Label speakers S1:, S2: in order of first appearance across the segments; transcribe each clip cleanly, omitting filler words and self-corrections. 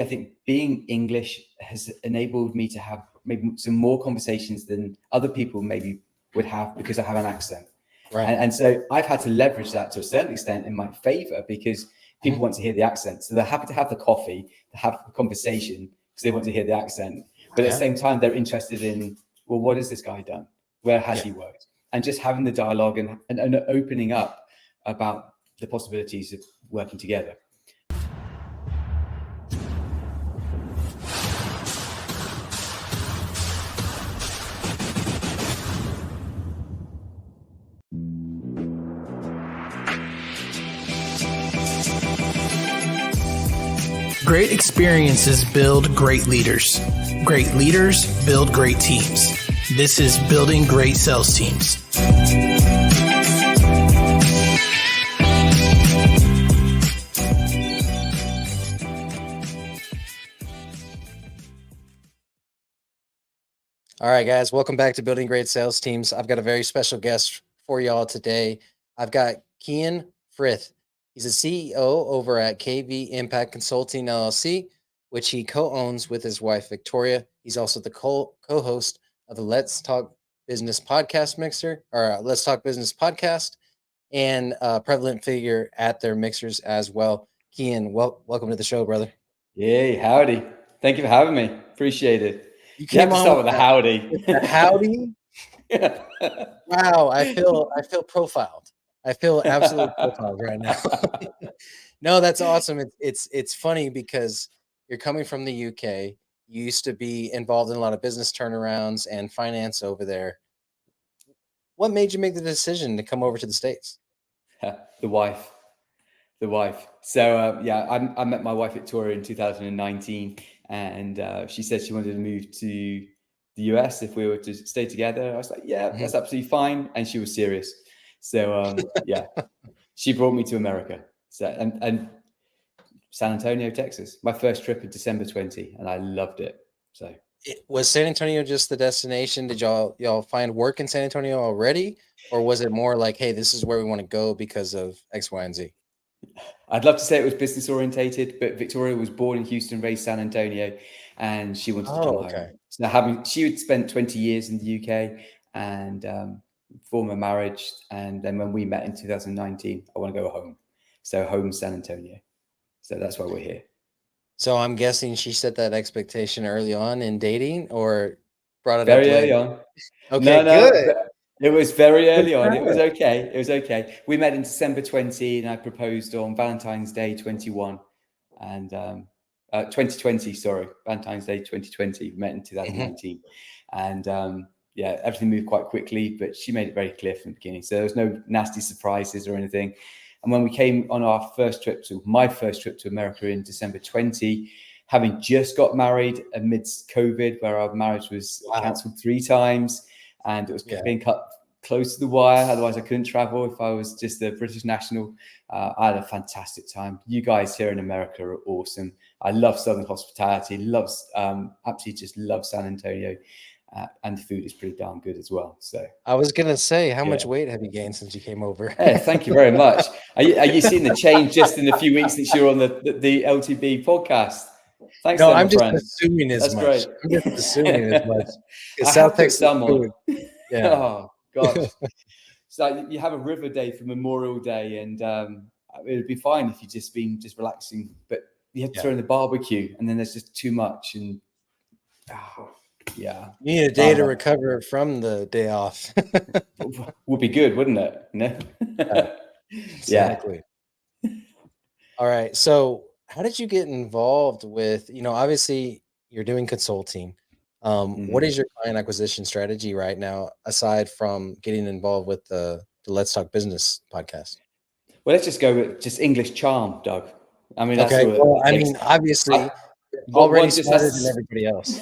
S1: I think being English has enabled me to have maybe some more conversations than other people maybe would have because I have an accent.
S2: Right.
S1: And so I've had to leverage that to a certain extent in my favor because people want to hear the accent. So they're happy to have the coffee, to have a conversation because they want to hear the accent. But at the same time, they're interested in, well, what has this guy done? Where has he worked? And just having the dialogue and opening up about the possibilities of working together.
S3: Great experiences build great leaders. Great leaders build great teams. This is Building Great Sales Teams.
S2: All right, guys, welcome back to Building Great Sales Teams. I've got a very special guest for y'all today. I've got Kyan Frith. He's a CEO over at KV Impact Consulting LLC, which he co-owns with his wife, Victoria. He's also the co-host of the Let's Talk Business podcast Let's Talk Business podcast, and a prevalent figure at their mixers as well. Kyan, welcome to the show, brother.
S1: Yay, howdy. Thank you for having me. Appreciate it.
S2: You have to start with
S1: the howdy.
S2: With the howdy? Wow, I feel profiled. I feel absolutely profiled right now. No, that's awesome. It's funny because you're coming from the UK. You used to be involved in a lot of business turnarounds and finance over there. What made you make the decision to come over to the States?
S1: The wife. So I met my wife Victoria in 2019, and she said she wanted to move to the US if we were to stay together. I was like, yeah, that's absolutely fine. And she was serious. So she brought me to America. So and San Antonio, Texas. My first trip in December 20, and I loved it. So
S2: was San Antonio just the destination? Did y'all find work in San Antonio already, or was it more like, hey, this is where we want to go because of X, Y, and Z?
S1: I'd love to say it was business orientated, but Victoria was born in Houston, raised San Antonio, and she wanted to come home. So she had spent 20 years in the UK and former marriage, and then when we met in 2019, I want to go home. So home San Antonio. So that's why we're here.
S2: So I'm guessing she set that expectation early on in dating, or brought it
S1: very
S2: up
S1: early on.
S2: Okay, good.
S1: It was very early on. It was okay. We met in December 20, and I proposed on Valentine's Day 21, and 2020. Sorry, Valentine's Day 2020. We met in 2019, and everything moved quite quickly. But she made it very clear from the beginning, so there was no nasty surprises or anything. And when we came on my first trip to America in December 20, having just got married amidst COVID, where our marriage was cancelled 3 times, and it was being cut close to the wire. Otherwise, I couldn't travel if I was just a British national. I had a fantastic time. You guys here in America are awesome. I love Southern hospitality. Absolutely just love San Antonio. And the food is pretty darn good as well. So
S2: I was gonna say, how much weight have you gained since you came over?
S1: Hey, thank you very much. Are you seeing the change just in a few weeks since you're on the LTB podcast? Thanks.
S2: No, I'm just assuming as much.
S1: Great.
S2: I'm just assuming as much.
S1: I have put some on. Yeah. Oh gosh. So you have a river day for Memorial Day, and it would be fine if you'd just been relaxing, but you have to throw in the barbecue, and then there's just too much. And
S2: you need a day to recover from the day off.
S1: Would be good, wouldn't it? No?
S2: Exactly. All right. So how did you get involved with, obviously you're doing consulting. What is your client acquisition strategy right now, aside from getting involved with the Let's Talk Business podcast?
S1: Well, let's just go with just English charm, Doug. I mean, that's
S2: obviously already smarter than everybody else.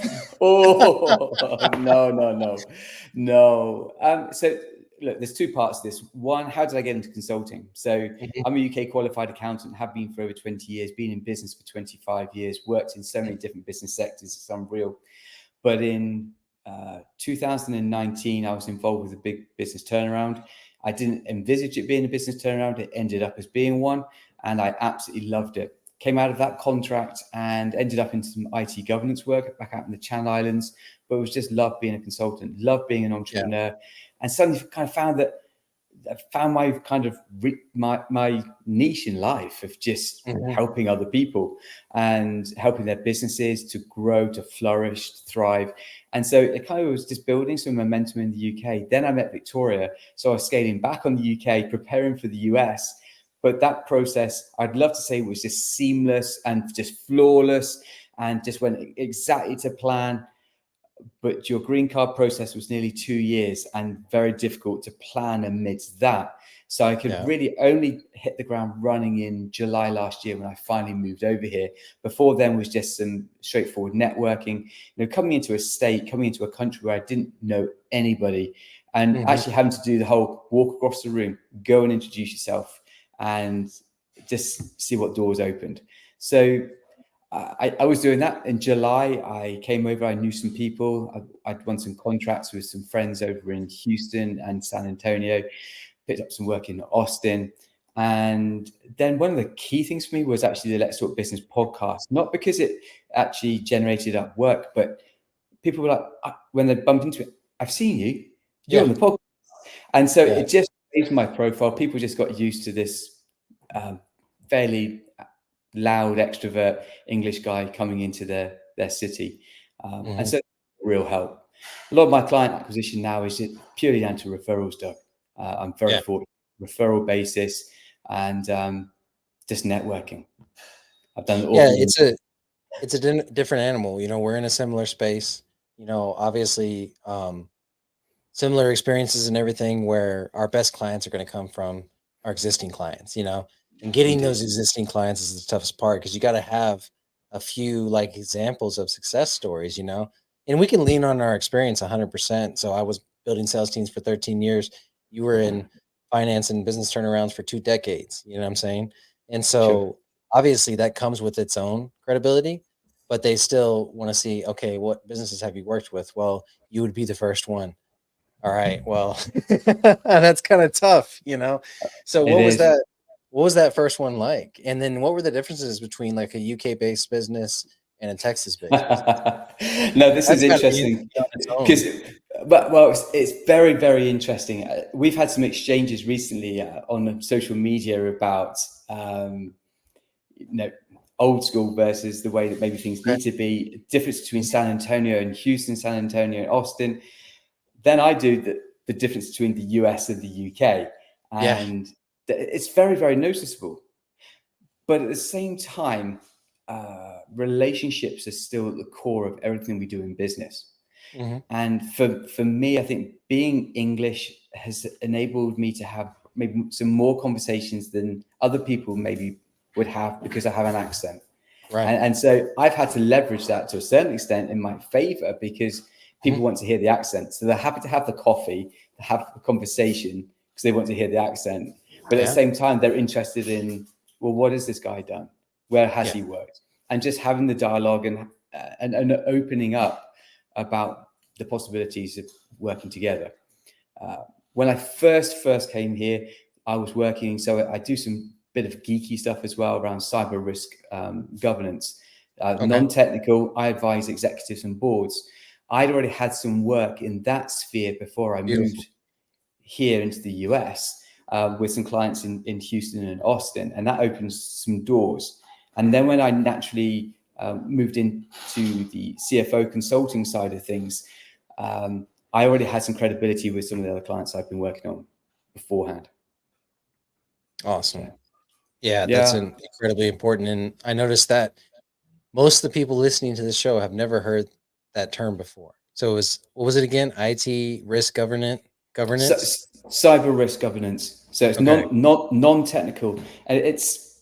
S1: No. So look, there's 2 parts to this. One, how did I get into consulting? So I'm a UK qualified accountant, have been for over 20 years, been in business for 25 years, worked in so many different business sectors, it's unreal. But in 2019, I was involved with a big business turnaround. I didn't envisage it being a business turnaround. It ended up as being one, and I absolutely loved it. came out of that contract and ended up in some IT governance work back out in the Channel Islands, but it was just love being a consultant, love being an entrepreneur, and suddenly kind of found my kind of my niche in life of just helping other people and helping their businesses to grow, to flourish, to thrive. And so it kind of was just building some momentum in the UK. Then I met Victoria. So I was scaling back on the UK, preparing for the US. But that process, I'd love to say, was just seamless and just flawless and just went exactly to plan. But your green card process was nearly 2 years and very difficult to plan amidst that. So I could really only hit the ground running in July last year when I finally moved over here. Before then was just some straightforward networking, coming into a state, coming into a country where I didn't know anybody, and actually having to do the whole walk across the room, go and introduce yourself and just see what doors opened. So I was doing that. In July, I came over, I knew some people. I'd won some contracts with some friends over in Houston and San Antonio, picked up some work in Austin. And then one of the key things for me was actually the Let's Talk Business podcast, not because it actually generated up work, but people were like, when they bumped into it, I've seen you, you're on the podcast. And so it just changed my profile. People just got used to this fairly loud extrovert English guy coming into their city, and so real help. A lot of my client acquisition now is purely down to referrals, Doug. I'm very fortunate, referral basis, and just networking. I've done it all.
S2: It's a different animal. We're in a similar space. Obviously, similar experiences and everything. Where our best clients are going to come from our existing clients. And getting those existing clients is the toughest part, because you got to have a few examples of success stories, and we can lean on our experience 100%. So I was building sales teams for 13 years. You were in finance and business turnarounds for 2 decades. You know what I'm saying? And so obviously that comes with its own credibility, but they still want to see, okay, what businesses have you worked with? Well, you would be the first one. All right. Well, that's kind of tough, So what was that first one like? And then what were the differences between a UK based business and a Texas based business?
S1: No, this is interesting because, it's very, very interesting. We've had some exchanges recently on social media about, old school versus the way that maybe things need to be, difference between San Antonio and Houston, San Antonio and Austin. Then I do the difference between the US and the UK. And it's very, very noticeable. But at the same time, relationships are still at the core of everything we do in business. And for me, I think being English has enabled me to have maybe some more conversations than other people maybe would have, because I have an accent. And so I've had to leverage that to a certain extent in my favor, because people want to hear the accent. So they're happy to have the coffee, to have the conversation, because they want to hear the accent. But at the same time, they're interested in, well, what has this guy done? Where has he worked? And just having the dialogue and opening up about the possibilities of working together. When I first came here, I was working, so I do some bit of geeky stuff as well around cyber risk governance. Non-technical, I advise executives and boards. I'd already had some work in that sphere before I moved here into the US with some clients in Houston and Austin, and that opens some doors. And then when I naturally moved into the CFO consulting side of things, I already had some credibility with some of the other clients I've been working on beforehand.
S2: Awesome. Yeah, that's incredibly important. And I noticed that most of the people listening to this show have never heard that term before. So what was it again? IT risk governance?
S1: Cyber risk governance. So it's non-technical. And it's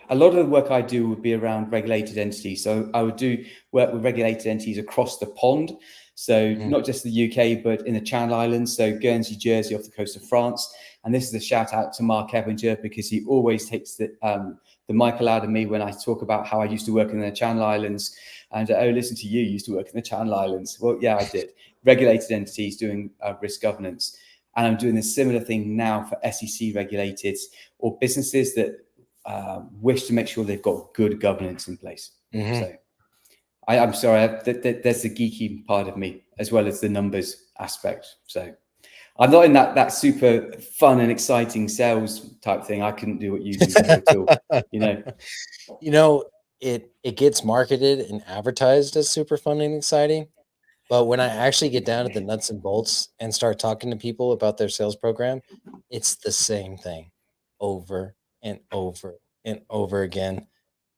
S1: a lot of the work I do would be around regulated entities. So I would do work with regulated entities across the pond. So not just the UK, but in the Channel Islands. So Guernsey, Jersey, off the coast of France. And this is a shout out to Mark Evinger, because he always takes the mic out of me when I talk about how I used to work in the Channel Islands. And listen to you used to work in the Channel Islands. Well, yeah, I did. Regulated entities doing risk governance. And I'm doing a similar thing now for SEC regulated or businesses that wish to make sure they've got good governance in place.
S2: Mm-hmm.
S1: So I'm sorry, there's the geeky part of me as well as the numbers aspect. So I'm not in that super fun and exciting sales type thing. I couldn't do what you do at all.
S2: It gets marketed and advertised as super fun and exciting. But when I actually get down to the nuts and bolts and start talking to people about their sales program, it's the same thing over and over and over again.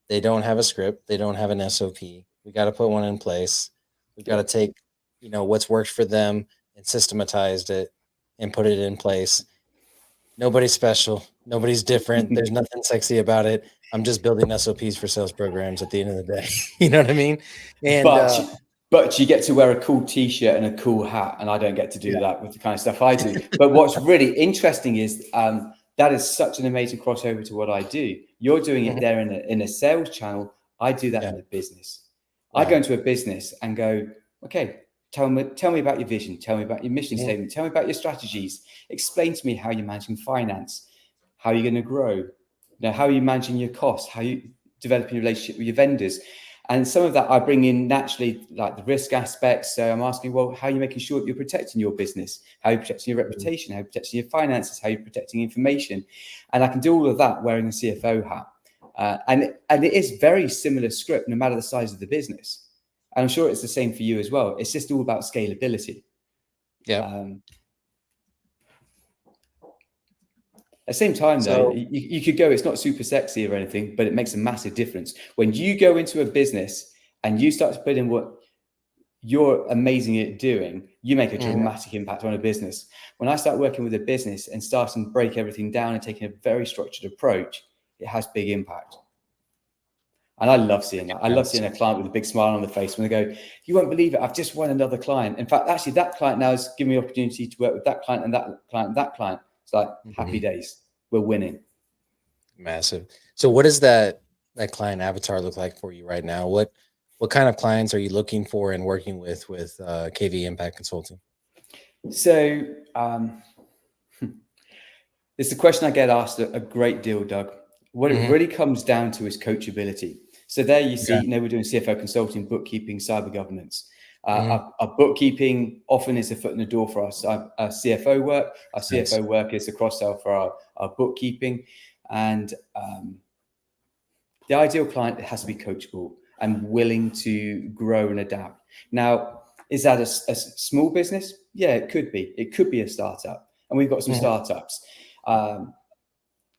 S2: They don't have a script. They don't have an SOP. We got to put one in place. We've got to take, what's worked for them and systematized it and put it in place. Nobody's special. Nobody's different. There's nothing sexy about it. I'm just building SOPs for sales programs at the end of the day. You know what I mean? And
S1: but you get to wear a cool t-shirt and a cool hat, and I don't get to do that with the kind of stuff I do. But what's really interesting is that is such an amazing crossover to what I do. You're doing it there in a sales channel. I do that in a business. I go into a business and go, okay, tell me about your vision. Tell me about your mission statement. Tell me about your strategies. Explain to me how you're managing finance, how you're going to grow, how are you managing your costs, how you developing a relationship with your vendors. And some of that I bring in naturally, like the risk aspects. So I'm asking, well, how are you making sure that you're protecting your business? How are you protecting your reputation? How are you protecting your finances? How are you protecting information? And I can do all of that wearing a CFO hat. And it is very similar script, no matter the size of the business. And I'm sure it's the same for you as well. It's just all about scalability.
S2: Yeah.
S1: At the same time, though, you could go, it's not super sexy or anything, but it makes a massive difference. When you go into a business and you start to put in what you're amazing at doing, you make a dramatic impact on a business. When I start working with a business and starting to break everything down and taking a very structured approach, it has big impact. And I love seeing that. I love seeing a client with a big smile on the face when they go, you won't believe it, I've just won another client. In fact, actually, that client now has given me the opportunity to work with that client and that client and that client. It's like happy days. We're winning.
S2: Massive. So what does that client avatar look like for you right now? What kind of clients are you looking for and working with KV Impact Consulting?
S1: So it's a question I get asked a great deal, Doug. What it really comes down to is coachability. So there you see, we're doing CFO consulting, bookkeeping, cyber governance. Our bookkeeping often is a foot in the door for us. Our CFO work, CFO work is a cross-sell for our bookkeeping. And the ideal client has to be coachable and willing to grow and adapt. Now, is that a small business? Yeah, it could be. It could be a startup. And we've got some startups. And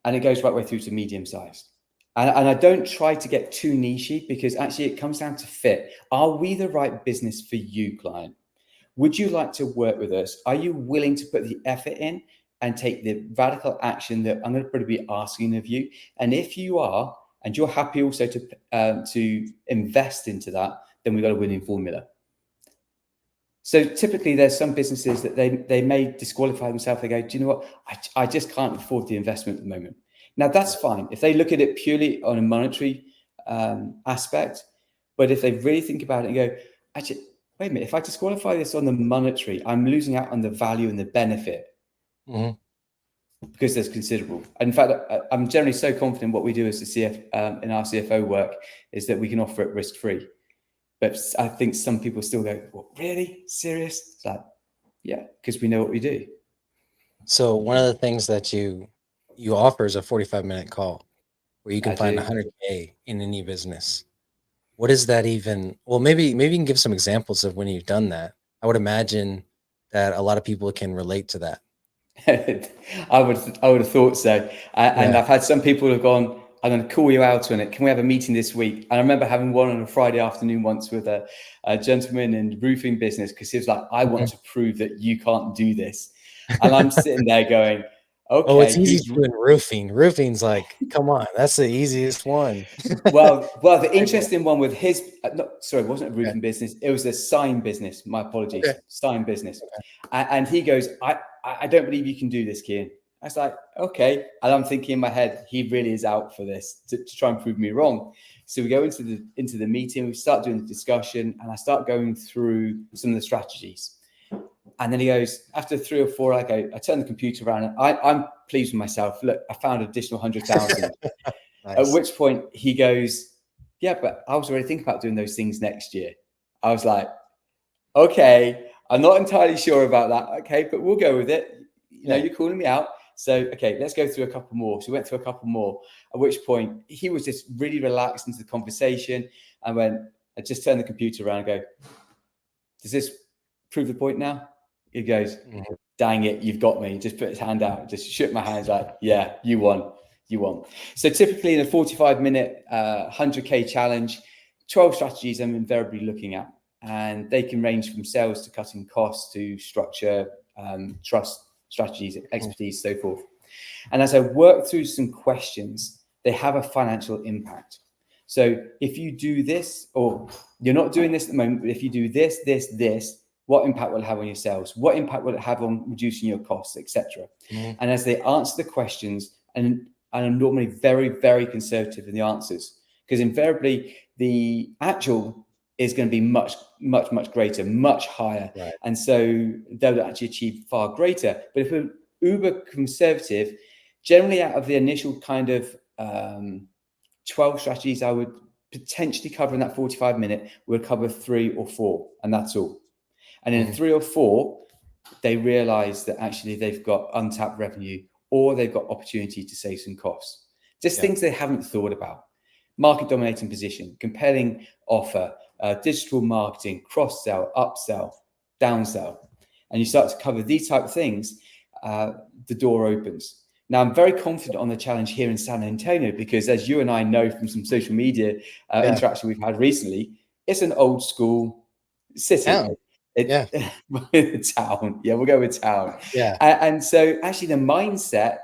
S1: it goes right way through to medium-sized. And I don't try to get too nichey, because actually it comes down to fit. Are we the right business for you, client? Would you like to work with us? Are you willing to put the effort in and take the radical action that I'm going to probably be asking of you? And if you are, and you're happy also to invest into that, then we've got a winning formula. So typically there's some businesses that they may disqualify themselves. They go, do you know what? I just can't afford the investment at the moment. Now that's fine. If they look at it purely on a monetary aspect, but if they really think about it and go, actually, wait a minute, if I disqualify this on the monetary, I'm losing out on the value and the benefit because there's considerable. And in fact, I'm generally so confident what we do as the in our CFO work is that we can offer it risk-free. But I think some people still go, well, really? Serious? It's like, yeah, because we know what we do.
S2: So one of the things that you offer is a 45-minute call where you can find 100K in any business. What is that even? Well, maybe you can give some examples of when you've done that. I would imagine that a lot of people can relate to that.
S1: I would have thought so. And I've had some people who have gone, I'm going to call you out on it. Can we have a meeting this week? And I remember having one on a Friday afternoon once with a gentleman in the roofing business, because he was like, I want to prove that you can't do this. And I'm sitting there going, okay.
S2: Oh, it's easy doing roofing. Roofing's like, come on, that's the easiest one.
S1: well, the interesting one with his, it wasn't a roofing business. It was a sign business. My apologies. Sign business. And he goes, I don't believe you can do this, Kyan. I was like, okay. And I'm thinking in my head, he really is out for this to try and prove me wrong. So we go into the meeting, we start doing the discussion, and I start going through some of the strategies. And then he goes, after 3 or 4, I turn the computer around, and I'm pleased with myself. Look, I found an additional 100,000. At
S2: Nice.
S1: which point he goes, yeah, but I was already thinking about doing those things next year. I was like, okay, I'm not entirely sure about that. Okay, but we'll go with it. You know, you're calling me out. So, okay, let's go through a couple more. So we went through a couple more, at which point he was just really relaxed into the conversation. I just turned the computer around and go, does this prove the point now? He goes, dang it, you've got me. Just put his hand out, just shook my hands like, yeah, you won. So typically in a 45-minute 100K challenge, 12 strategies I'm invariably looking at. And they can range from sales to cutting costs to structure, trust, strategies, expertise, so forth. And as I work through some questions, they have a financial impact. So if you do this, or you're not doing this at the moment, but if you do this, what impact will it have on your sales? What impact will it have on reducing your costs, etc.? And as they answer the questions, and I'm normally very, very conservative in the answers, because invariably the actual is going to be much, much, much greater, much higher.
S2: Right.
S1: And so they'll actually achieve far greater. But if we're uber conservative, generally out of the initial kind of 12 strategies I would potentially cover in that 45-minute, we'll cover 3 or 4, and that's all. And in 3 or 4, they realize that actually they've got untapped revenue, or they've got opportunity to save some costs. Just things they haven't thought about. Market dominating position, compelling offer, digital marketing, cross-sell, upsell, downsell. And you start to cover these type of things, the door opens. Now, I'm very confident on the challenge here in San Antonio, because as you and I know from some social media interaction we've had recently, it's an old school city.
S2: Town.
S1: Town. Yeah, we'll go with town.
S2: Yeah.
S1: And so actually the mindset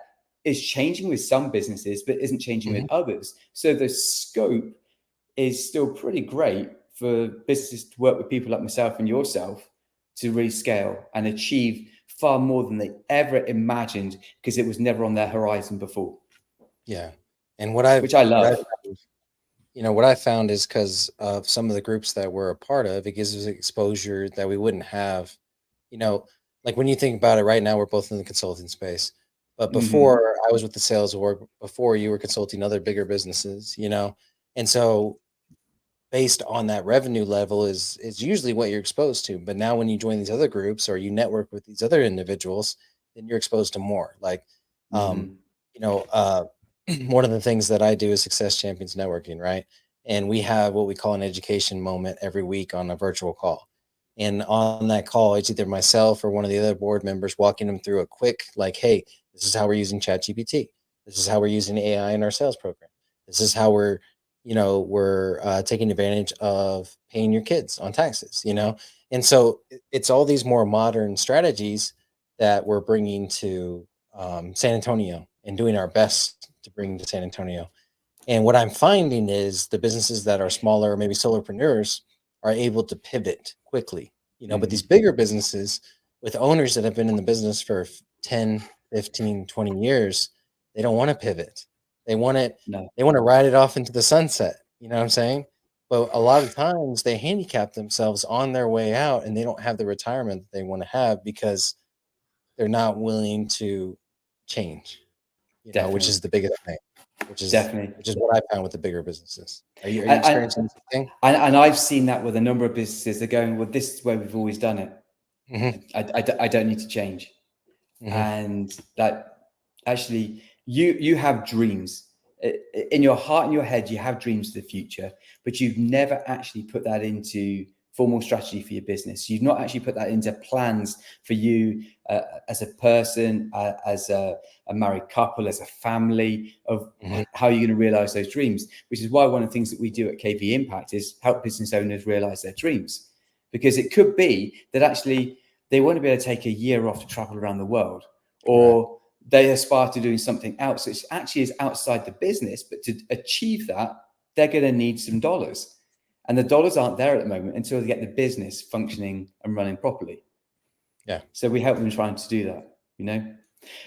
S1: is changing with some businesses, but isn't changing with others. So the scope is still pretty great for businesses to work with people like myself and yourself to really scale and achieve far more than they ever imagined, because it was never on their horizon before.
S2: Yeah. And
S1: which I love.
S2: What I found is, because of some of the groups that we're a part of, it gives us exposure that we wouldn't have, like when you think about it right now, we're both in the consulting space, but before I was with the sales org, before you were consulting other bigger businesses, and so based on that revenue level is usually what you're exposed to. But now when you join these other groups or you network with these other individuals, then you're exposed to more. Like, one of the things that I do is Success Champions Networking, right? And we have what we call an education moment every week on a virtual call. And on that call, it's either myself or one of the other board members walking them through a quick, like, hey, this is how we're using ChatGPT. This is how we're using AI in our sales program. This is how we're taking advantage of paying your kids on taxes, And so it's all these more modern strategies that we're bringing to San Antonio and doing our best to bring to San Antonio. And what I'm finding is the businesses that are smaller, maybe solopreneurs, are able to pivot quickly, but these bigger businesses with owners that have been in the business for 10, 15, 20 years, they don't want to pivot. They want it. No. They want to ride it off into the sunset. You know what I'm saying? But a lot of times they handicap themselves on their way out, and they don't have the retirement that they want to have because they're not willing to change. Which is the biggest thing. Which is what I found with the bigger businesses. Are you experiencing the same thing?
S1: And I've seen that with a number of businesses. They're going, well, this is where we've always done it. I don't need to change. And that actually, you have dreams in your heart and your head. You have dreams for the future, but you've never actually put that into formal strategy for your business. You've not actually put that into plans for you as a person, as a married couple, as a family, of how you're going to realize those dreams, which is why one of the things that we do at KV Impact is help business owners realize their dreams. Because it could be that actually they want to be able to take a year off to travel around the world, or they aspire to doing something else which actually is outside the business, but to achieve that, they're going to need some dollars. And the dollars aren't there at the moment until they get the business functioning and running properly.
S2: Yeah.
S1: So we help them trying to do that,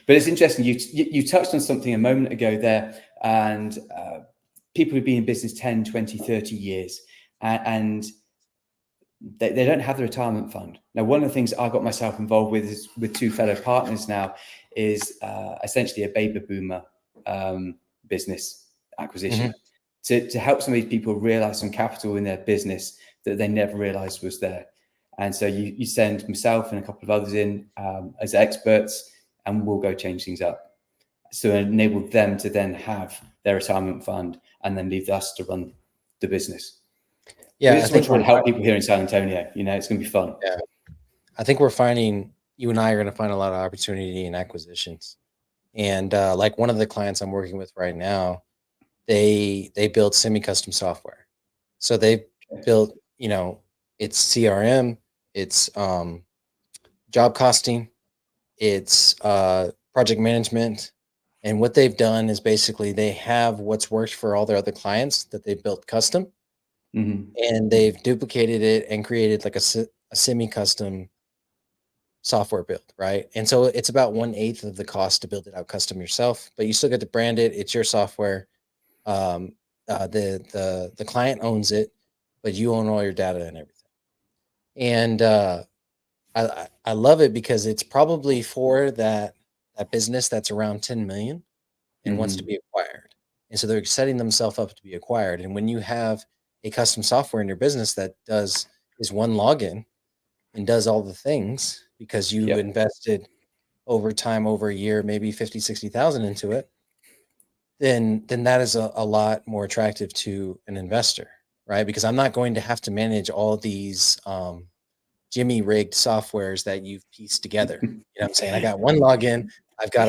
S1: But it's interesting. You touched on something a moment ago there, and people who've been in business 10, 20, 30 years, and they don't have the retirement fund. Now, one of the things I got myself involved with is with 2 fellow partners now is essentially a baby boomer business. acquisition to help some of these people realize some capital in their business that they never realized was there. And so you send myself and a couple of others in as experts, and we'll go change things up. So enable them to then have their retirement fund and then leave us to run the business.
S2: Yeah,
S1: I think we're trying to help people here in San Antonio. It's going to be fun.
S2: Yeah, I think we're finding, you and I are going to find a lot of opportunity in acquisitions. And like one of the clients I'm working with right now, they build semi-custom software. So they built, it's CRM, it's job costing, it's project management. And what they've done is basically they have what's worked for all their other clients that they built custom, and they've duplicated it and created like a semi-custom software build, right? And so it's about 1/8 of the cost to build it out custom yourself, but you still get to brand it. It's your software. The client owns it, but you own all your data and everything. And I love it because it's probably for that business that's around 10 million and wants to be acquired. And so they're setting themselves up to be acquired. And when you have a custom software in your business that is one login and does all the things because you invested over time, over a year, maybe 50, 60,000 into it, then that is a lot more attractive to an investor, right? Because I'm not going to have to manage all these Jimmy rigged softwares that you've pieced together. You know what I'm saying? I got one login. I've got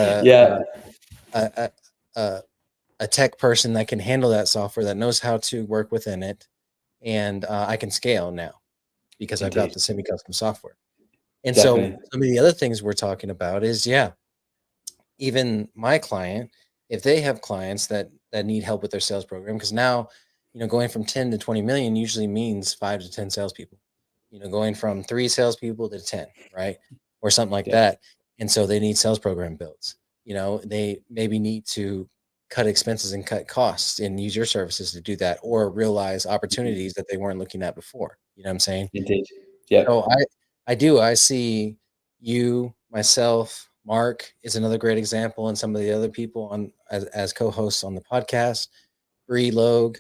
S2: a tech person that can handle that software, that knows how to work within it. And I can scale now because I've got the semi-custom software. And so some of the other things we're talking about is, even my client, if they have clients that need help with their sales program, because now, going from 10 to 20 million usually means 5 to 10 salespeople, going from 3 salespeople to 10, right? Or something like that. And so they need sales program builds. They maybe need to cut expenses and cut costs and use your services to do that, or realize opportunities that they weren't looking at before. You know what I'm saying?
S1: Indeed. Yeah.
S2: So I see you, myself, Mark is another great example, and some of the other people on as co-hosts on the podcast, Bree Logue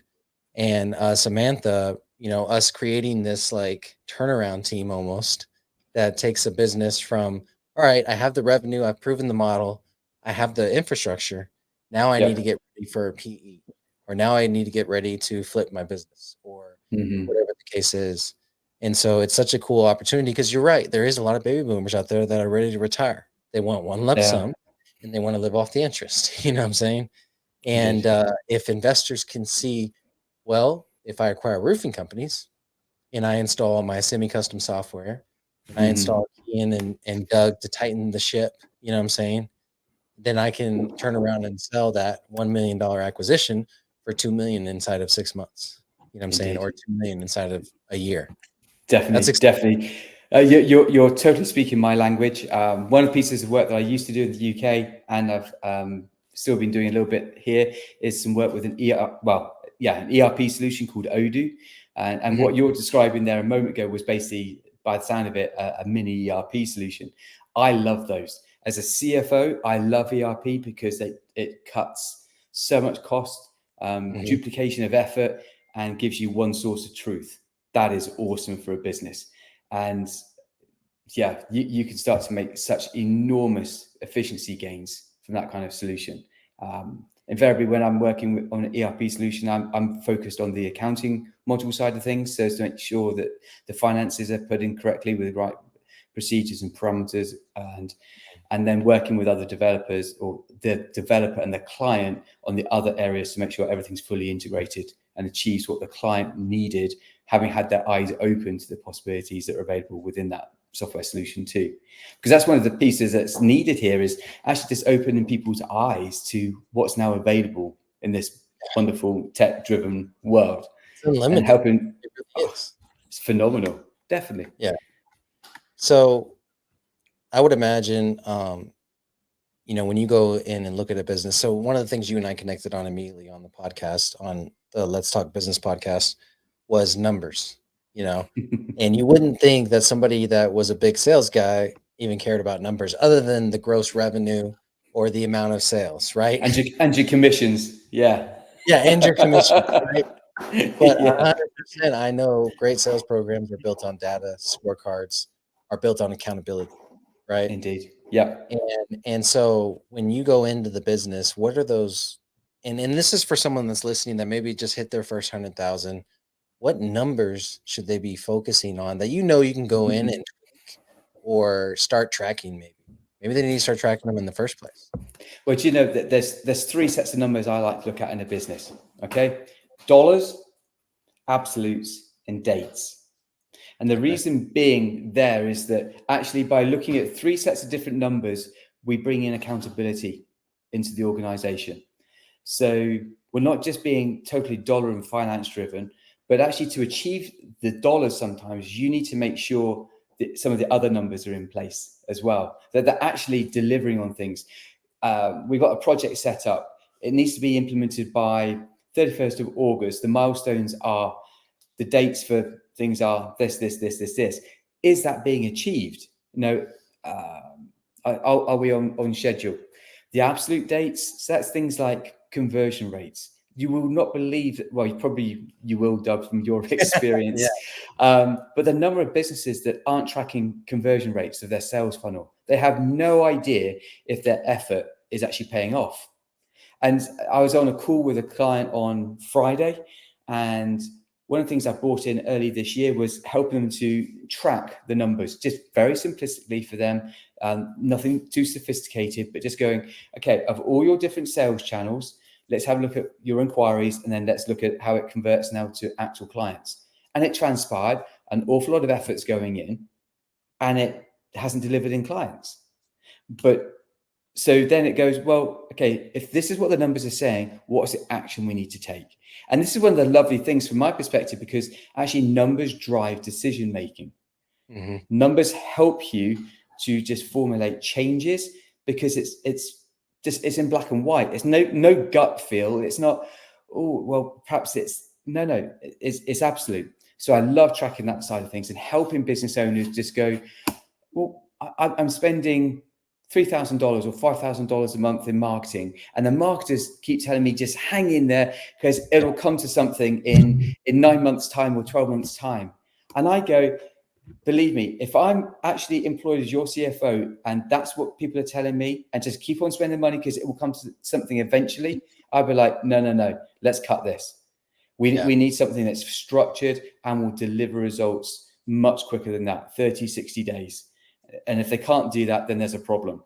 S2: and Samantha, us creating this like turnaround team almost that takes a business from, all right, I have the revenue, I've proven the model, I have the infrastructure. Now I need to get ready for PE, or now I need to get ready to flip my business, or whatever the case is. And so it's such a cool opportunity because you're right. There is a lot of baby boomers out there that are ready to retire. They want one lump sum and they want to live off the interest. You know what I'm saying? And if investors can see, well, if I acquire roofing companies and I install my semi-custom software, and I install Kyan and Doug to tighten the ship, you know what I'm saying? Then I can turn around and sell that $1 million acquisition for $2 million inside of 6 months. You know what I'm saying? Or $2 million inside of a year.
S1: Definitely. You're totally speaking my language. One of the pieces of work that I used to do in the UK, and I've still been doing a little bit here, is some work with an ERP solution called Odoo. And what you're describing there a moment ago was basically, by the sound of it, a mini ERP solution. I love those. As a CFO, I love ERP because it cuts so much cost, duplication of effort, and gives you one source of truth. That is awesome for a business. And you can start to make such enormous efficiency gains from that kind of solution. Invariably, when I'm working on an ERP solution, I'm focused on the accounting module side of things, so as to make sure that the finances are put in correctly with the right procedures and parameters, and then working with other developers, or the developer and the client on the other areas, to make sure everything's fully integrated and achieves what the client needed, having had their eyes open to the possibilities that are available within that software solution too. Because that's one of the pieces that's needed here, is actually just opening people's eyes to what's now available in this wonderful tech-driven world.
S2: It's unlimited.
S1: And helping.
S2: It really is.
S1: It's phenomenal. Definitely.
S2: Yeah. So I would imagine, when you go in and look at a business. So one of the things you and I connected on immediately on the podcast, on the Let's Talk Business podcast, was numbers, and you wouldn't think that somebody that was a big sales guy even cared about numbers other than the gross revenue or the amount of sales, right?
S1: And your commissions. Yeah.
S2: Yeah, and your commission, right? But
S1: Yeah,
S2: 100%, I know great sales programs are built on data, scorecards are built on accountability, right?
S1: indeed. Yeah.
S2: And so when you go into the business, what are those? And this is for someone that's listening that maybe just hit their first 100,000. What numbers should they be focusing on that you can go in and tweak or start tracking? Maybe they need to start tracking them in the first place.
S1: Well, do you know that there's three sets of numbers I like to look at in a business? Okay, dollars, absolutes, and dates. And the reason being there is that actually by looking at three sets of different numbers, we bring in accountability into the organization. So we're not just being totally dollar and finance driven, but actually to achieve the dollars, sometimes you need to make sure that some of the other numbers are in place as well, that they're actually delivering on things. We've got a project set up. It needs to be implemented by 31st of August. The milestones are, the dates for things are this. Is that being achieved? Are we on schedule? The absolute dates, so that's things like conversion rates. You will not believe, well, you will, Doug, from your experience.
S2: Yeah.
S1: But the number of businesses that aren't tracking conversion rates of their sales funnel, they have no idea if their effort is actually paying off. And I was on a call with a client on Friday, and one of the things I brought in early this year was helping them to track the numbers, just very simplistically for them, nothing too sophisticated, but just going, okay, of all your different sales channels, let's have a look at your inquiries, and then let's look at how it converts now to actual clients. And it transpired an awful lot of efforts going in, and it hasn't delivered in clients. But so then it goes, well, okay, if this is what the numbers are saying, what is the action we need to take? And this is one of the lovely things from my perspective, because actually numbers drive decision making.
S2: Mm-hmm.
S1: Numbers help you to just formulate changes, because it's in black and white. It's no gut feel. It's not, oh, well, perhaps it's it's absolute. So I love tracking that side of things and helping business owners just go, well, I'm spending $3,000 or $5,000 a month in marketing, and the marketers keep telling me just hang in there because it'll come to something in 9 months' time or 12 months' time. And I go, believe me, if I'm actually employed as your CFO and that's what people are telling me, and just keep on spending money because it will come to something eventually, I'd be like, no, let's cut this. We need something that's structured and will deliver results much quicker than that, 30, 60 days. And if they can't do that, then there's a problem.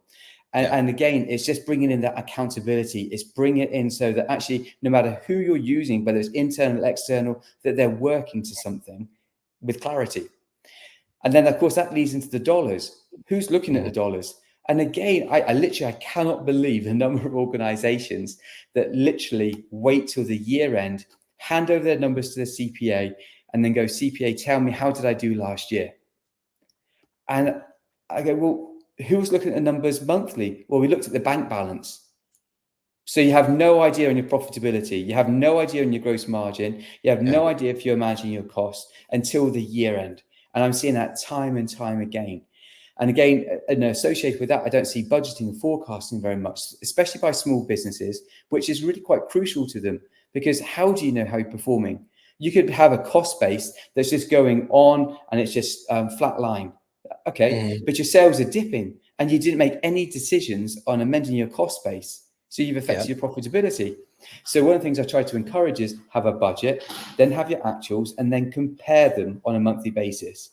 S1: And again, it's just bringing in that accountability. It's bringing it in so that actually, no matter who you're using, whether it's internal, external, that they're working to something with clarity. And then, of course, that leads into the dollars. Who's looking at the dollars? And again, I cannot believe the number of organizations that literally wait till the year end, hand over their numbers to the CPA, and then go, CPA, tell me, how did I do last year? And I go, well, who was looking at the numbers monthly? Well, we looked at the bank balance. So you have no idea on your profitability. You have no idea on your gross margin. You have no idea if you're managing your costs until the year end. And I'm seeing that time and time again. And again, associated with that, I don't see budgeting and forecasting very much, especially by small businesses, which is really quite crucial to them, because how do you know how you're performing? You could have a cost base that's just going on and it's just flat line. Okay, but your sales are dipping and you didn't make any decisions on amending your cost base. So you've affected your profitability. So one of the things I try to encourage is have a budget, then have your actuals, and then compare them on a monthly basis.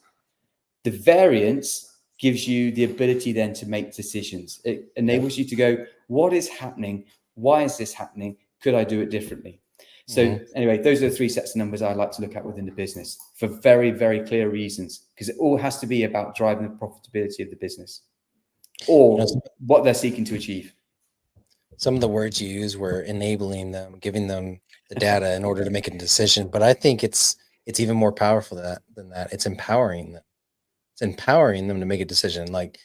S1: The variance gives you the ability then to make decisions. It enables you to go, what is happening? Why is this happening? Could I do it differently? So anyway, those are the three sets of numbers I like to look at within the business for very, very clear reasons, because it all has to be about driving the profitability of the business or what they're seeking to achieve.
S2: Some of the words you use were enabling them, giving them the data in order to make a decision. But I think it's even more powerful than that. It's empowering them. It's empowering them to make a decision. Like,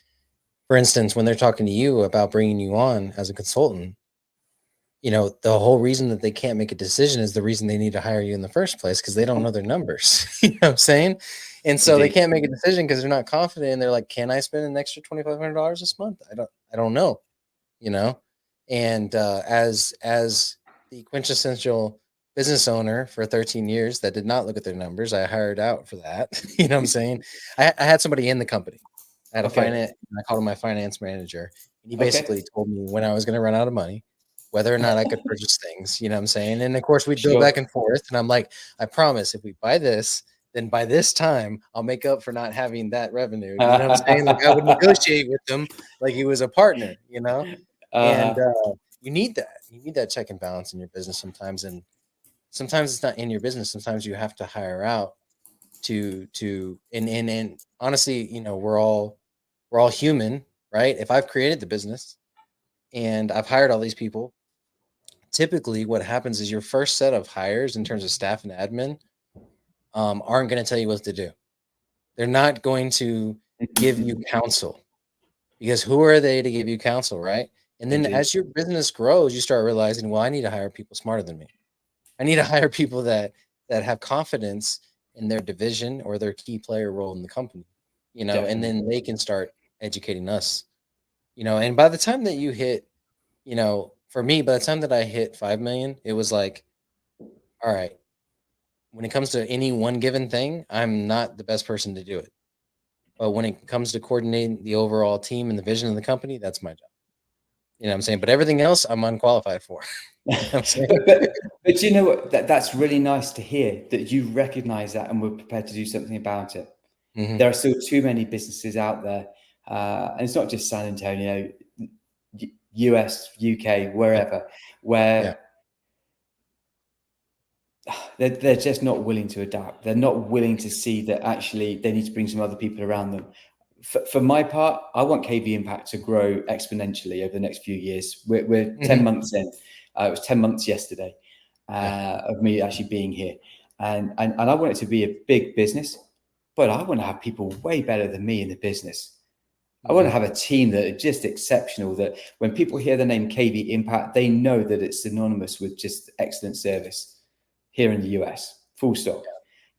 S2: for instance, when they're talking to you about bringing you on as a consultant, the whole reason that they can't make a decision is the reason they need to hire you in the first place, because they don't know their numbers. You know what I'm saying? And so they can't make a decision because they're not confident. And they're like, can I spend an extra $2,500 this month? I don't know, And as the quintessential business owner for 13 years that did not look at their numbers. I hired out for that. You know what I'm saying? I had somebody in the company. I had a finance, I called him my finance manager. And he basically told me when I was going to run out of money, whether or not I could purchase things, you know what I'm saying? And of course we'd go back and forth. And I'm like, I promise if we buy this, then by this time I'll make up for not having that revenue. You know what I'm saying? Like I would negotiate with him like he was a partner, you know? And you need that. You need that check and balance in your business sometimes. And sometimes it's not in your business. Sometimes you have to hire out and honestly, you know, we're all human, right? If I've created the business and I've hired all these people, typically what happens is your first set of hires in terms of staff and admin aren't going to tell you what to do. They're not going to give you counsel because who are they to give you counsel, right? And then as your business grows, you start realizing, well, I need to hire people smarter than me. I need to hire people that have confidence in their division or their key player role in the company, you know, and then they can start educating us, you know. And by the time that you hit, you know, for me, by the time that I hit 5 million, it was like, all right, when it comes to any one given thing, I'm not the best person to do it. But when it comes to coordinating the overall team and the vision of the company, that's my job. You know what I'm saying? But everything else I'm unqualified for. You know what I'm saying?
S1: but you know what? That's really nice to hear that you recognize that and we're prepared to do something about it. There are still too many businesses out there, and it's not just San Antonio, US, UK, wherever, where they're just not willing to adapt. They're not willing to see that actually they need to bring some other people around them. For my part, I want KV Impact to grow exponentially over the next few years. We're 10 months in. It was 10 months yesterday of me actually being here. And I want it to be a big business, but I want to have people way better than me in the business. I want to have a team that are just exceptional, that when people hear the name KV Impact, they know that it's synonymous with just excellent service here in the US, full stop.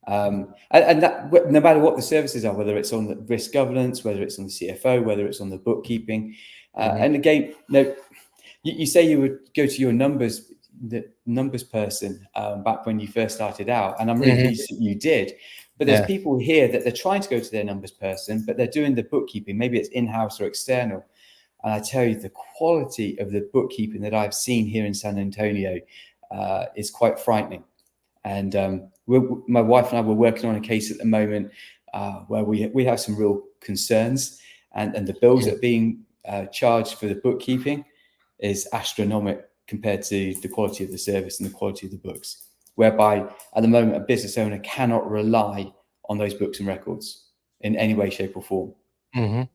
S1: And that no matter what the services are, whether it's on the risk governance, whether it's on the CFO, whether it's on the bookkeeping. And again, you say you would go to your the numbers person back when you first started out, and I'm really pleased that you did. But there's people here that they're trying to go to their numbers person, but they're doing the bookkeeping. Maybe it's in-house or external. And I tell you, the quality of the bookkeeping that I've seen here in San Antonio is quite frightening. And my wife and I were working on a case at the moment where we have some real concerns, and the bills that are being charged for the bookkeeping is astronomical compared to the quality of the service and the quality of the books, whereby at the moment a business owner cannot rely on those books and records in any way, shape or form. And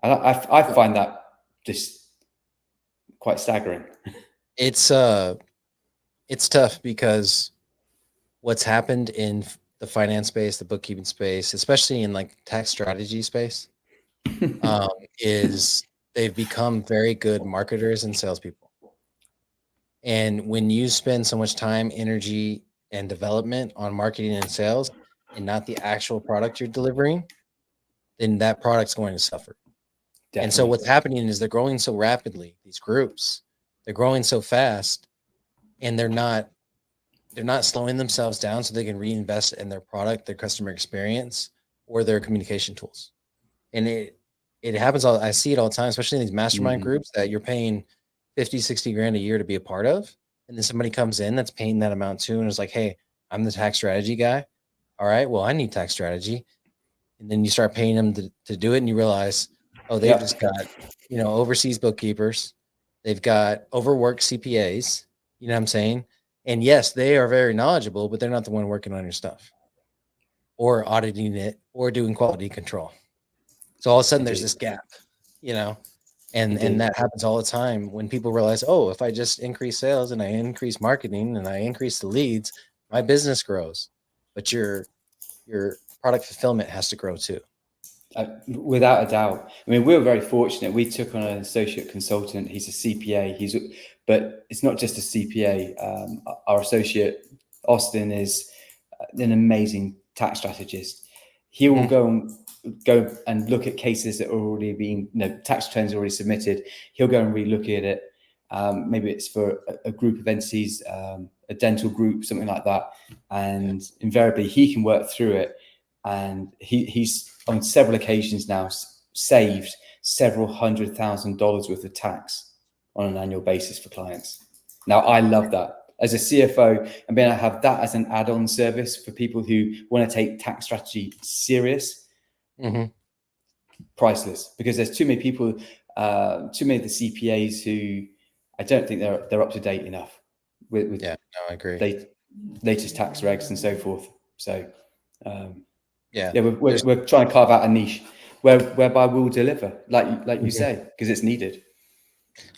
S1: I find that just quite staggering.
S2: It's tough because what's happened in the finance space, the bookkeeping space, especially in like tax strategy space, is they've become very good marketers and salespeople. And when you spend so much time, energy, and development on marketing and sales and not the actual product you're delivering, then that product's going to suffer. Definitely. And so what's happening is they're growing so rapidly, these groups, they're growing so fast, and they're not slowing themselves down so they can reinvest in their product, their customer experience, or their communication tools. And it happens I see it all the time, especially in these mastermind groups that you're paying 50, 60 grand a year to be a part of. And then somebody comes in that's paying that amount too. And is like, hey, I'm the tax strategy guy. All right, well, I need tax strategy. And then you start paying them to do it. And you realize, oh, they've just got, overseas bookkeepers. They've got overworked CPAs. You know what I'm saying? And yes, they are very knowledgeable, but they're not the one working on your stuff or auditing it or doing quality control. So all of a sudden there's this gap, and that happens all the time when people realize, oh, if I just increase sales and I increase marketing and I increase the leads, my business grows. But your product fulfillment has to grow too.
S1: Without a doubt. I mean, we were very fortunate. We took on an associate consultant. He's a CPA. But it's not just a CPA. Our associate, Austin, is an amazing tax strategist. He will go and look at cases that are already being, tax returns already submitted. He'll go and relook at it. maybe it's for a group of entities, a dental group, something like that. And invariably he can work through it. And he's on several occasions now saved several $100,000 worth of tax on an annual basis for clients. Now, I love that. As a CFO, and being able to have that as an add-on service for people who want to take tax strategy serious, priceless. Because there's too many people, too many of the CPAs who I don't think they're up to date enough with
S2: I agree.
S1: Latest tax regs and so forth. So
S2: yeah,
S1: we're trying to carve out a niche whereby we'll deliver, like you say, because it's needed.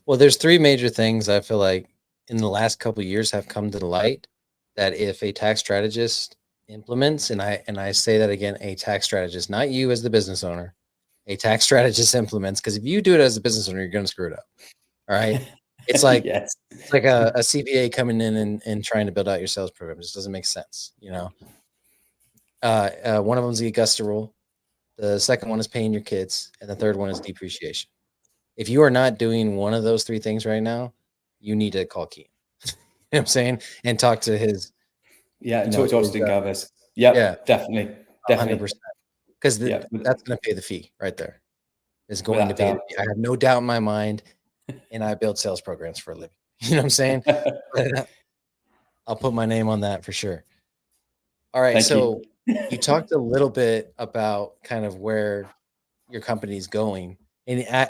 S2: Well, there's three major things I feel like in the last couple of years have come to the light that if a tax strategist implements, and I say that again, a tax strategist, not you as the business owner, a tax strategist implements, because if you do it as a business owner, you're going to screw it up. All right. It's like,
S1: yes.
S2: It's like a CPA coming in and trying to build out your sales program. It just doesn't make sense. You know, one of them is the Augusta rule. The second one is paying your kids. And the third one is depreciation. If you are not doing one of those three things right now, you need to call Kyan. You know what I'm saying? And talk to his.
S1: Talk to Austin Garvers. Yeah, definitely.
S2: 100%. Because that's going to pay the fee right there. It's going to pay the fee. I have no doubt in my mind. And I build sales programs for a living. You know what I'm saying? I'll put my name on that for sure. All right. So you talked a little bit about kind of where your company's going. And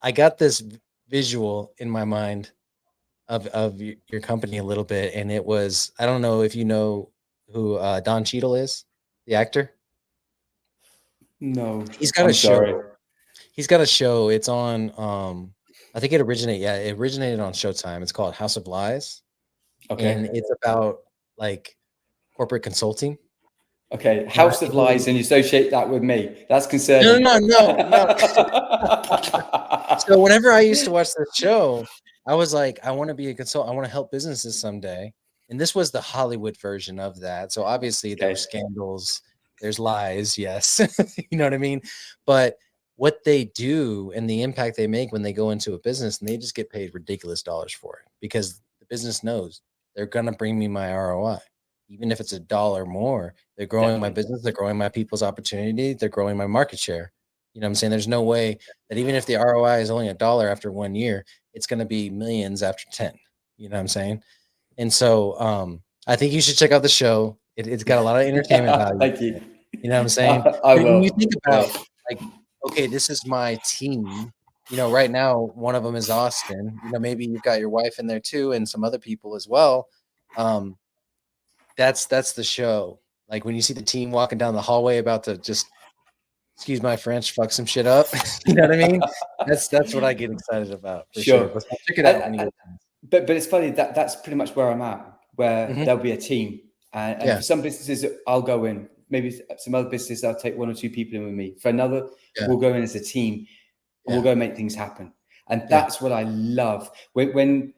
S2: I got this visual in my mind of your company a little bit. And it was, I don't know if you know who Don Cheadle is, the actor.
S1: No.
S2: He's got a show. He's got a show. It's on, I think it originated on Showtime. It's called House of Lies. Okay. And it's about like corporate consulting.
S1: Okay. House of Lies, and you associate that with me. That's concerning.
S2: No. So whenever I used to watch this show, I was like, I want to be a consultant. I want to help businesses someday. And this was the Hollywood version of that. So obviously there's scandals, there's lies. Yes. You know what I mean? But what they do and the impact they make when they go into a business, and they just get paid ridiculous dollars for it because the business knows they're going to bring me my ROI. Even if it's $1 more, they're growing my business. They're growing my people's opportunity. They're growing my market share. You know what I'm saying? There's no way that even if the ROI is only $1 after 1 year, it's going to be millions after 10. You know what I'm saying? And so I think you should check out the show. It's got a lot of entertainment value.
S1: Thank you.
S2: You know what I'm saying?
S1: I will.
S2: When you think about like, okay, this is my team. You know, right now, one of them is Austin. You know, maybe you've got your wife in there too, and some other people as well. That's the show. Like when you see the team walking down the hallway about to just, excuse my French, fuck some shit up. You know what I mean? That's what I get excited about. For sure. But check it out.
S1: But it's funny that's pretty much where I'm at, where there'll be a team, and for some businesses I'll go in. Maybe some other businesses I'll take 1 or 2 people in with me. For another, we'll go in as a team. And we'll go make things happen. And that's what I love. When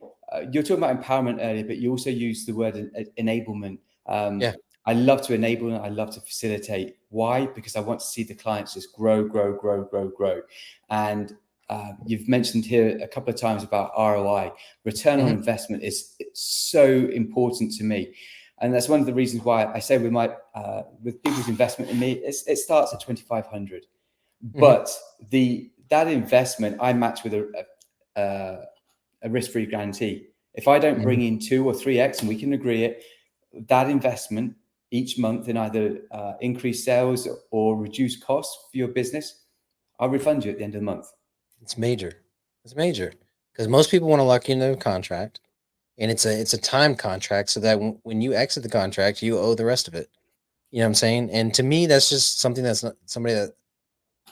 S1: you're talking about empowerment earlier, but you also use the word enablement. I love to enable and I love to facilitate. Why? Because I want to see the clients just grow. And you've mentioned here a couple of times about ROI. Return on investment is so important to me. And that's one of the reasons why I say with people's investment in me, it starts at 2,500. But that investment I match with a risk-free guarantee. If I don't bring in 2 or 3x, and we can agree it, that investment each month in either increased sales or reduced costs for your business, I'll refund you at the end of the month.
S2: It's major. It's major because most people want to lock you into a contract, and it's a time contract so that when you exit the contract, you owe the rest of it. You know what I'm saying? And to me, that's just something that's not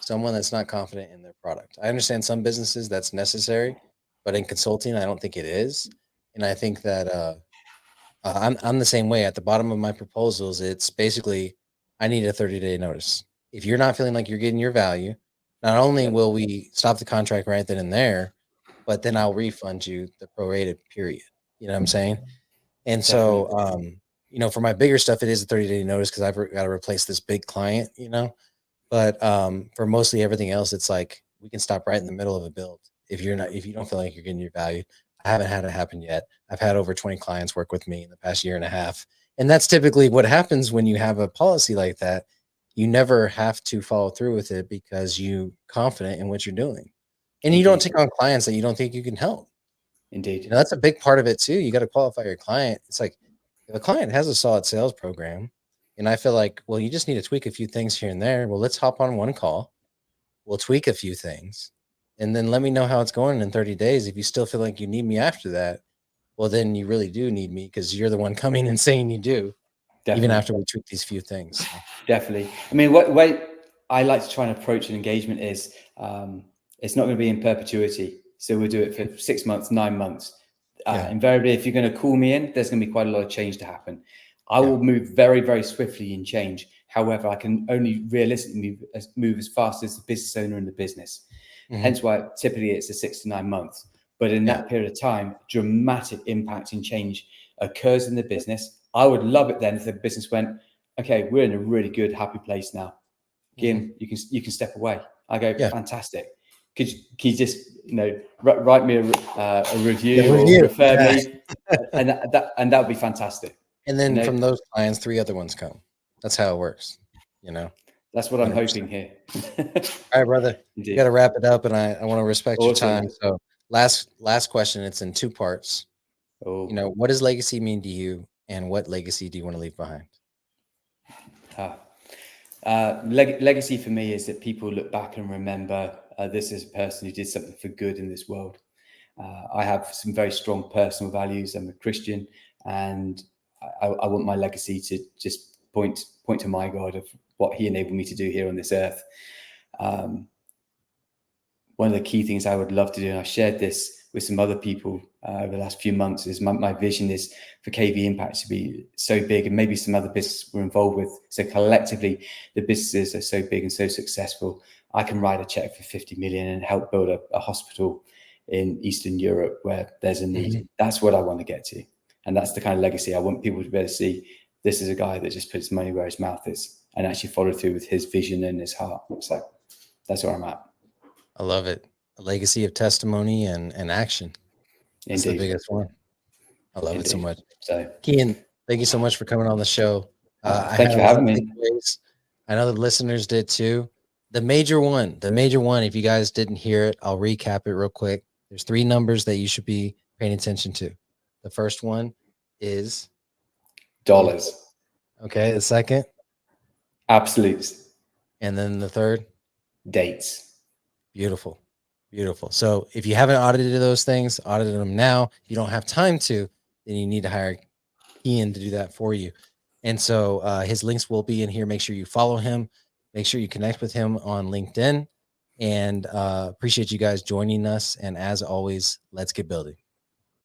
S2: someone that's not confident in their product. I understand some businesses that's necessary, but in consulting, I don't think it is. And I think that I'm the same way. At the bottom of my proposals, it's basically I need a 30-day notice. If you're not feeling like you're getting your value, not only will we stop the contract right then and there, but then I'll refund you the prorated period. You know what I'm saying? And so, you know, for my bigger stuff, it is a 30-day notice because I've got to replace this big client, you know. But for mostly everything else, it's like we can stop right in the middle of a build if you don't feel like you're getting your value. I haven't had it happen yet. I've had over 20 clients work with me in the past year and a half. And that's typically what happens when you have a policy like that. You never have to follow through with it because you're confident in what you're doing. And you don't take on clients that you don't think you can help.
S1: Indeed.
S2: You know, that's a big part of it too. You got to qualify your client. It's like if a client has a solid sales program and I feel like, well, you just need to tweak a few things here and there. Well, let's hop on one call. We'll tweak a few things and then let me know how it's going in 30 days. If you still feel like you need me after that, well, then you really do need me because you're the one coming and saying you do.
S1: Definitely.
S2: Even after we tweak these few things. So.
S1: Definitely. I mean, what way I like to try and approach an engagement is it's not going to be in perpetuity. So we'll do it for 6 months, 9 months. Invariably, if you're going to call me in, there's going to be quite a lot of change to happen. I will move very, very swiftly in change. However, I can only realistically move as fast as the business owner in the business. Hence why typically it's a 6 to 9 months. But in that period of time, dramatic impact and change occurs in the business. I would love it then if the business went, okay, we're in a really good, happy place now. Kyan, you can step away. I go, fantastic. Can you just write me a review or refer me, and that would be fantastic.
S2: And then from those clients, 3 other ones come. That's how it works.
S1: That's what I'm 100%. Hoping here.
S2: All right, brother. Indeed. You got to wrap it up, and I want to respect your time. So last question. It's in 2 parts. What does legacy mean to you, and what legacy do you want to leave behind?
S1: Legacy for me is that people look back and remember this is a person who did something for good in this world. I have some very strong personal values. I'm a Christian, and I want my legacy to just point to my God of what He enabled me to do here on this earth. One of the key things I would love to do, and I shared this with some other people over the last few months, is my vision is for KV Impact to be so big, and maybe some other businesses we're involved with. So collectively, the businesses are so big and so successful. I can write a check for 50 million and help build a hospital in Eastern Europe where there's a need. That's what I want to get to. And that's the kind of legacy I want people to be able to see. This is a guy that just puts money where his mouth is and actually follow through with his vision and his heart. So that's where I'm at.
S2: I love it. A legacy of testimony and action. That's the biggest one. I love it so much. So, Kyan, thank you so much for coming on the show.
S1: Thanks for having me.
S2: I know the listeners did too. The major one, if you guys didn't hear it, I'll recap it real quick. There's 3 numbers that you should be paying attention to. The first one is
S1: dollars.
S2: Okay. The second?
S1: Absolutes.
S2: And then the third?
S1: Dates.
S2: Beautiful. Beautiful. So if you haven't audited those things, audit them now. If you don't have time to, then you need to hire Kyan to do that for you. And so his links will be in here. Make sure you follow him. Make sure you connect with him on LinkedIn. And appreciate you guys joining us. And as always, let's get building.